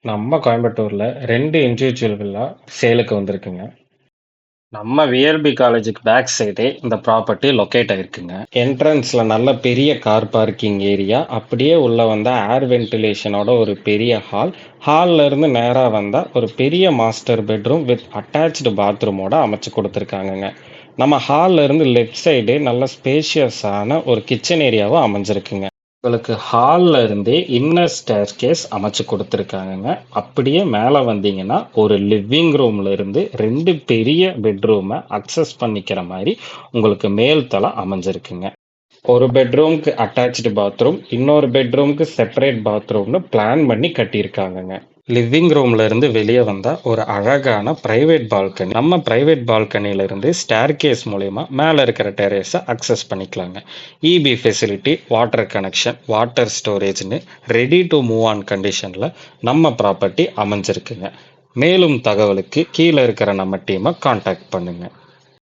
நம்ம கோயம்புத்தூர்ல 2 individual villa சேலுக்கு வந்திருக்குங்க. நம்ம விஎல்பி காலேஜுக்கு பேக் சைடே இந்த ப்ராப்பர்ட்டி லொக்கேட் ஆயிருக்குங்க. என்ட்ரன்ஸ்ல நல்ல பெரிய கார் பார்க்கிங் ஏரியா, அப்படியே உள்ள வந்தா ஏர் வென்டிலேஷனோட ஒரு பெரிய ஹால். ஹால்ல இருந்து நேரா வந்தா ஒரு பெரிய மாஸ்டர் பெட்ரூம் வித் அட்டாச்டு பாத்ரூமோட அமைச்சு கொடுத்துருக்காங்கங்க. நம்ம ஹால்ல இருந்து லெஃப்ட் சைடு நல்ல ஸ்பேஷியஸான ஒரு கிச்சன் ஏரியாவும் அமைஞ்சிருக்குங்க. உங்களுக்கு ஹால்ல இருந்தே இன்னர் ஸ்டேர்கேஸ் அமைச்சு கொடுத்துருக்காங்கங்க. அப்படியே மேலே வந்தீங்கன்னா ஒரு லிவிங் ரூம்ல இருந்து 2 பெரிய பெட்ரூமை அக்சஸ் பண்ணிக்கிற மாதிரி உங்களுக்கு மேல் தளம் அமைஞ்சிருக்குங்க. ஒரு பெட்ரூம்க்கு அட்டாச்டு பாத்ரூம், இன்னொரு பெட்ரூம்க்கு செப்பரேட் பாத்ரூம்னு பிளான் பண்ணி கட்டியிருக்காங்கங்க. லிவிங் ரூம்ல இருந்து வெளியே வந்தா ஒரு அழகான பிரைவேட் பால்கனி. நம்ம பிரைவேட் பால்கனில இருந்து ஸ்டேர்கேஸ் மூலியமா மேல இருக்கிற டெரேஸை அக்சஸ் பண்ணிக்கலாங்க. EB facility, water connection, water ஸ்டோரேஜ்னு ரெடி டு மூவ் ஆன் கண்டிஷன்ல நம்ம ப்ராப்பர்ட்டி அமைஞ்சிருக்குங்க. மேலும் தகவலுக்கு கீழே இருக்கிற நம்ம டீமை காண்டாக்ட் பண்ணுங்க.